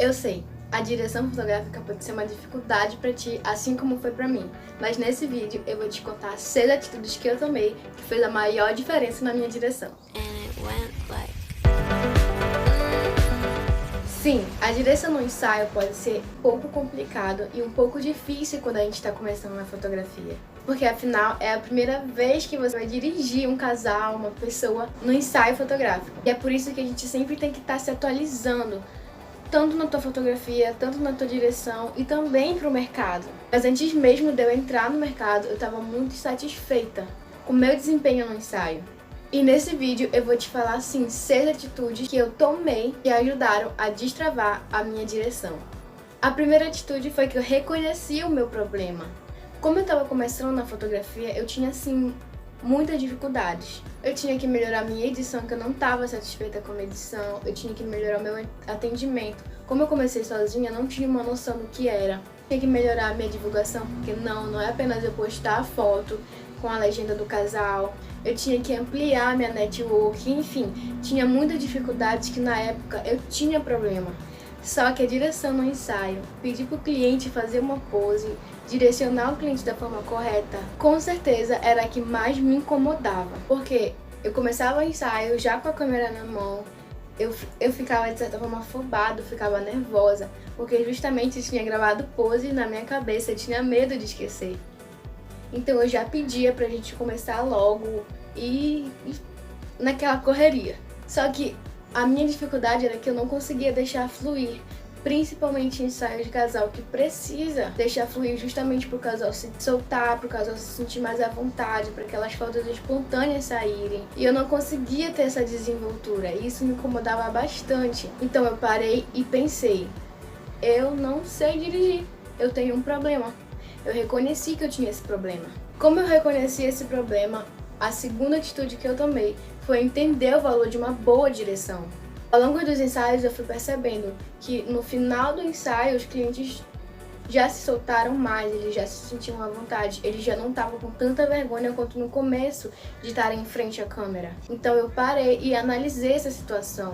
Eu sei, a direção fotográfica pode ser uma dificuldade pra ti, assim como foi pra mim. Mas nesse vídeo eu vou te contar 6 atitudes que eu tomei que fez a maior diferença na minha direção. Sim, a direção no ensaio pode ser um pouco complicado e um pouco difícil quando a gente está começando na fotografia. Porque afinal é a primeira vez que você vai dirigir um casal, uma pessoa, no ensaio fotográfico. E é por isso que a gente sempre tem que estar se atualizando, tanto na tua fotografia, tanto na tua direção e também para o mercado. Mas antes mesmo de eu entrar no mercado, eu estava muito satisfeita com o meu desempenho no ensaio. E nesse vídeo eu vou te falar, assim, 6 atitudes que eu tomei que ajudaram a destravar a minha direção. A primeira atitude foi que eu reconheci o meu problema. Como eu estava começando na fotografia, eu tinha, assim, muitas dificuldades. Eu tinha que melhorar a minha edição, que eu não estava satisfeita com a minha edição. Eu tinha que melhorar o meu atendimento. Como eu comecei sozinha, eu não tinha uma noção do que era. Tinha que melhorar a minha divulgação, porque não é apenas eu postar a foto com a legenda do casal. Eu tinha que ampliar minha network, enfim, tinha muitas dificuldades que na época eu tinha problema. Só que a direção no ensaio, pedir para o cliente fazer uma pose, direcionar o cliente da forma correta, com certeza era a que mais me incomodava. Porque eu começava o ensaio já com a câmera na mão, eu ficava de certa forma afobada, ficava nervosa, porque justamente eu tinha gravado pose na minha cabeça, eu tinha medo de esquecer. Então eu já pedia pra gente começar logo e naquela correria. Só que a minha dificuldade era que eu não conseguia deixar fluir, principalmente em ensaios de casal, que precisa deixar fluir justamente pro casal se soltar, pro casal se sentir mais à vontade, para aquelas fotos espontâneas saírem. E eu não conseguia ter essa desenvoltura, e isso me incomodava bastante. Então eu parei e pensei, eu não sei dirigir, eu tenho um problema. Eu reconheci que eu tinha esse problema. Como eu reconheci esse problema, a segunda atitude que eu tomei foi entender o valor de uma boa direção. Ao longo dos ensaios eu fui percebendo que no final do ensaio os clientes já se soltaram mais, eles já se sentiam à vontade, eles já não estavam com tanta vergonha quanto no começo de estarem em frente à câmera. Então eu parei e analisei essa situação.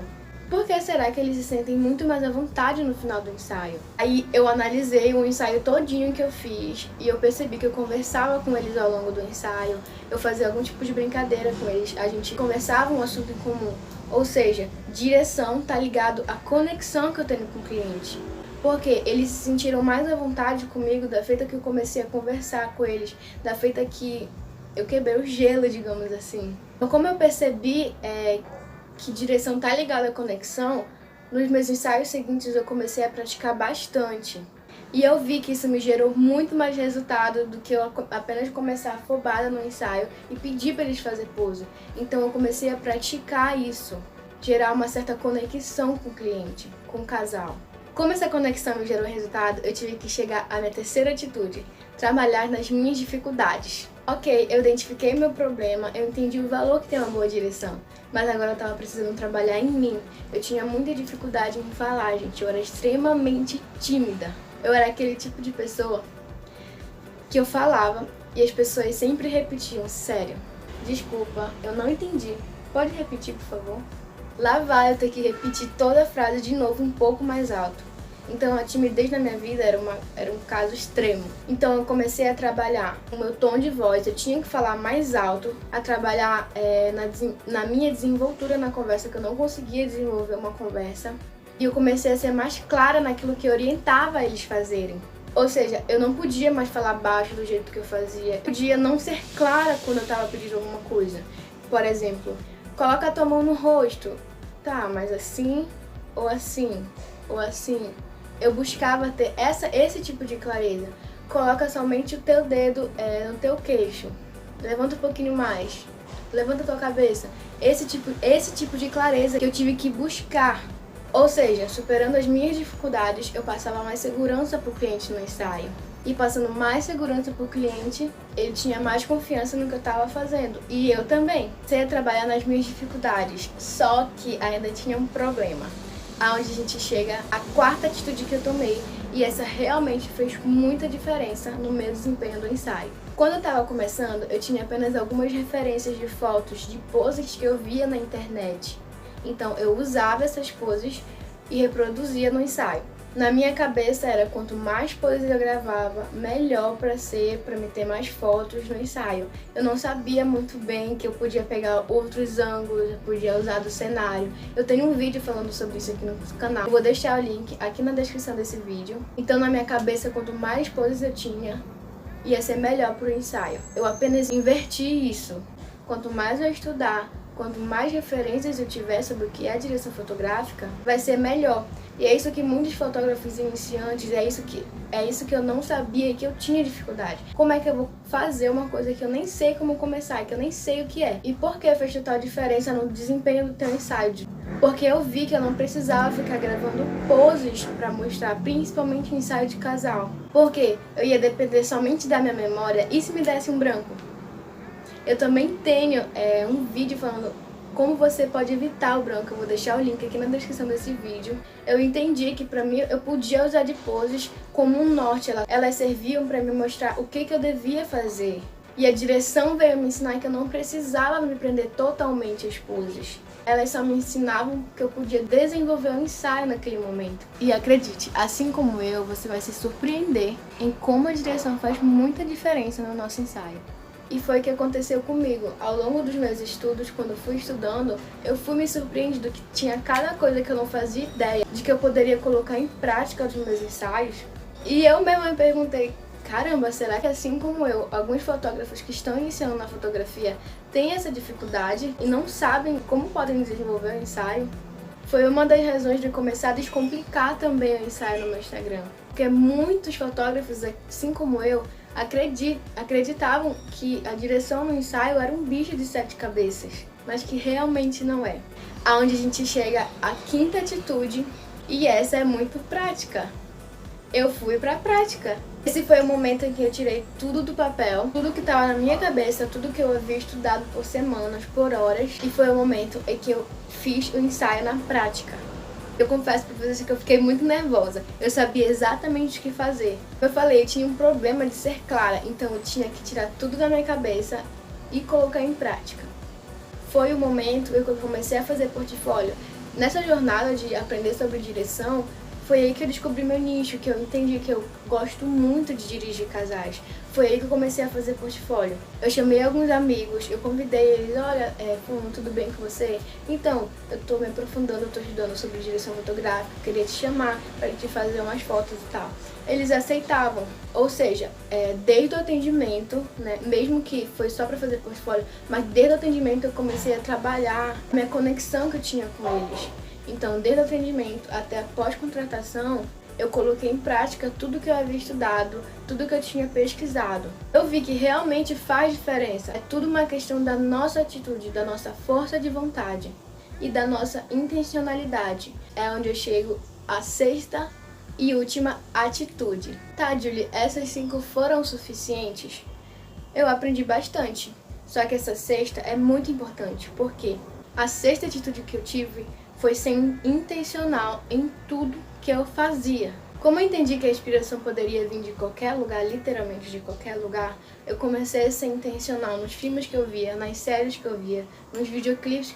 Por que será que eles se sentem muito mais à vontade no final do ensaio? Aí eu analisei o ensaio todinho que eu fiz e eu percebi que eu conversava com eles ao longo do ensaio, eu fazia algum tipo de brincadeira com eles, a gente conversava um assunto em comum. Ou seja, direção tá ligado à conexão que eu tenho com o cliente. Porque eles se sentiram mais à vontade comigo da feita que eu comecei a conversar com eles, da feita que eu quebrei o gelo, digamos assim. Então como eu percebi que direção tá ligada à conexão, nos meus ensaios seguintes eu comecei a praticar bastante. E eu vi que isso me gerou muito mais resultado do que eu apenas começar afobada no ensaio e pedir para eles fazer pose. Então eu comecei a praticar isso, gerar uma certa conexão com o cliente, com o casal. Como essa conexão me gerou resultado, eu tive que chegar à minha terceira atitude, trabalhar nas minhas dificuldades. Ok, eu identifiquei meu problema, eu entendi o valor que tem uma boa direção, mas agora eu tava precisando trabalhar em mim. Eu tinha muita dificuldade em falar, gente, eu era extremamente tímida. Eu era aquele tipo de pessoa que eu falava e as pessoas sempre repetiam, sério, desculpa, eu não entendi, pode repetir, por favor? Lá vai eu ter que repetir toda a frase de novo um pouco mais alto. Então a timidez na minha vida era um caso extremo. Então eu comecei a trabalhar o meu tom de voz, eu tinha que falar mais alto, a trabalhar na minha desenvoltura na conversa, que eu não conseguia desenvolver uma conversa. E eu comecei a ser mais clara naquilo que eu orientava eles fazerem. Ou seja, eu não podia mais falar baixo do jeito que eu fazia. Eu podia não ser clara quando eu estava pedindo alguma coisa. Por exemplo, coloca a tua mão no rosto. Tá, mas assim, ou assim, ou assim. Eu buscava ter esse tipo de clareza. Coloca somente o teu dedo no teu queixo. Levanta um pouquinho mais. Levanta a tua cabeça. Esse tipo de clareza que eu tive que buscar. Ou seja, superando as minhas dificuldades, eu passava mais segurança pro cliente no ensaio. E passando mais segurança pro cliente, ele tinha mais confiança no que eu estava fazendo. E eu também. Sei trabalhar nas minhas dificuldades. Só que ainda tinha um problema. Aonde a gente chega à quarta atitude que eu tomei, e essa realmente fez muita diferença no meu desempenho do ensaio. Quando eu estava começando, eu tinha apenas algumas referências de fotos de poses que eu via na internet. Então eu usava essas poses e reproduzia no ensaio. Na minha cabeça era quanto mais poses eu gravava, melhor para me ter mais fotos no ensaio. Eu não sabia muito bem que eu podia pegar outros ângulos, eu podia usar do cenário. Eu tenho um vídeo falando sobre isso aqui no canal. Eu vou deixar o link aqui na descrição desse vídeo. Então na minha cabeça, quanto mais poses eu tinha, ia ser melhor pro ensaio. Eu apenas inverti isso. Quanto mais eu estudar, quanto mais referências eu tiver sobre o que é direção fotográfica, vai ser melhor. E é isso que muitos fotógrafos iniciantes, é isso que eu não sabia e que eu tinha dificuldade. Como é que eu vou fazer uma coisa que eu nem sei como começar, que eu nem sei o que é? E por que fez total diferença no desempenho do teu ensaio? Porque eu vi que eu não precisava ficar gravando poses para mostrar, principalmente em ensaio de casal. Porque eu ia depender somente da minha memória e se me desse um branco? Eu também tenho um vídeo falando como você pode evitar o branco. Eu vou deixar o link aqui na descrição desse vídeo. Eu entendi que pra mim eu podia usar de poses como um norte. Elas serviam pra me mostrar o que eu devia fazer. E a direção veio me ensinar que eu não precisava me prender totalmente às poses. Elas só me ensinavam que eu podia desenvolver o ensaio naquele momento. E acredite, assim como eu, você vai se surpreender em como a direção faz muita diferença no nosso ensaio. E foi o que aconteceu comigo. Ao longo dos meus estudos, quando eu fui estudando, eu fui me surpreendendo que tinha cada coisa que eu não fazia ideia de que eu poderia colocar em prática nos meus ensaios. E eu mesma me perguntei, caramba, será que assim como eu, alguns fotógrafos que estão iniciando na fotografia têm essa dificuldade e não sabem como podem desenvolver o ensaio? Foi uma das razões de começar a descomplicar também o ensaio no meu Instagram. Porque muitos fotógrafos, assim como eu, acreditavam que a direção no ensaio era um bicho de 7 cabeças, mas que realmente não é. Aonde a gente chega à quinta atitude, e essa é muito prática. Eu fui pra prática. Esse foi o momento em que eu tirei tudo do papel, tudo que estava na minha cabeça, tudo que eu havia estudado por semanas, por horas, e foi o momento em que eu fiz o ensaio na prática. Eu confesso pra vocês que eu fiquei muito nervosa. Eu sabia exatamente o que fazer. Eu falei, eu tinha um problema de ser clara, então eu tinha que tirar tudo da minha cabeça e colocar em prática. Foi o momento em que eu comecei a fazer portfólio. Nessa jornada de aprender sobre direção, foi aí que eu descobri meu nicho, que eu entendi que eu gosto muito de dirigir casais. Foi aí que eu comecei a fazer portfólio. Eu chamei alguns amigos, eu convidei eles, olha, tudo bem com você? Então, eu tô me aprofundando, eu tô estudando sobre direção fotográfica, queria te chamar pra gente fazer umas fotos e tal. Eles aceitavam, ou seja, desde o atendimento, né, mesmo que foi só pra fazer portfólio, mas desde o atendimento eu comecei a trabalhar a minha conexão que eu tinha com eles. Então, desde o atendimento até a pós-contratação, eu coloquei em prática tudo que eu havia estudado, tudo que eu tinha pesquisado. Eu vi que realmente faz diferença. É tudo uma questão da nossa atitude, da nossa força de vontade e da nossa intencionalidade. É onde eu chego à sexta e última atitude. Tá, Julie, essas 5 foram suficientes? Eu aprendi bastante. Só que essa sexta é muito importante, porque a sexta atitude que eu tive foi ser intencional em tudo que eu fazia. Como eu entendi que a inspiração poderia vir de qualquer lugar, literalmente de qualquer lugar, eu comecei a ser intencional nos filmes que eu via, nas séries que eu via, nos videoclipes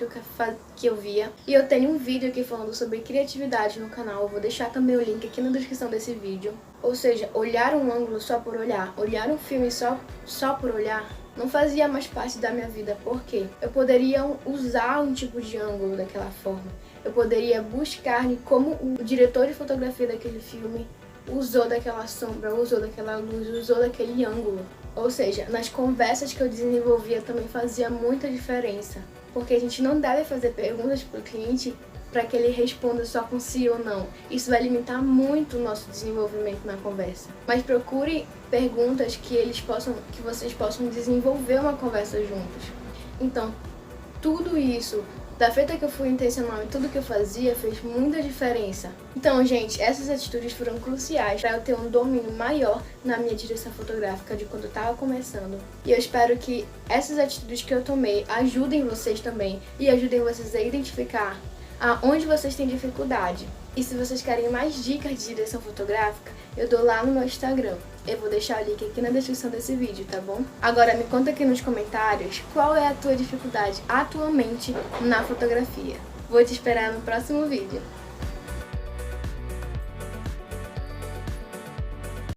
que eu via. E eu tenho um vídeo aqui falando sobre criatividade no canal, eu vou deixar também o link aqui na descrição desse vídeo. Ou seja, olhar um ângulo só por olhar um filme só por olhar, não fazia mais parte da minha vida, porque eu poderia usar um tipo de ângulo daquela forma. Eu poderia buscar como o diretor de fotografia daquele filme usou daquela sombra, usou daquela luz, usou daquele ângulo. Ou seja, nas conversas que eu desenvolvia também fazia muita diferença. Porque a gente não deve fazer perguntas para o cliente para que ele responda só com sim ou não. Isso vai limitar muito o nosso desenvolvimento na conversa. Mas procure perguntas que vocês possam desenvolver uma conversa juntos. Então, tudo isso, da feita que eu fui intencional em tudo que eu fazia, fez muita diferença. Então, gente, essas atitudes foram cruciais para eu ter um domínio maior na minha direção fotográfica de quando eu estava começando. E eu espero que essas atitudes que eu tomei ajudem vocês também e ajudem vocês a identificar aonde vocês têm dificuldade. E se vocês querem mais dicas de direção fotográfica, eu dou lá no meu Instagram. Eu vou deixar o link aqui na descrição desse vídeo, tá bom? Agora me conta aqui nos comentários qual é a tua dificuldade atualmente na fotografia. Vou te esperar no próximo vídeo.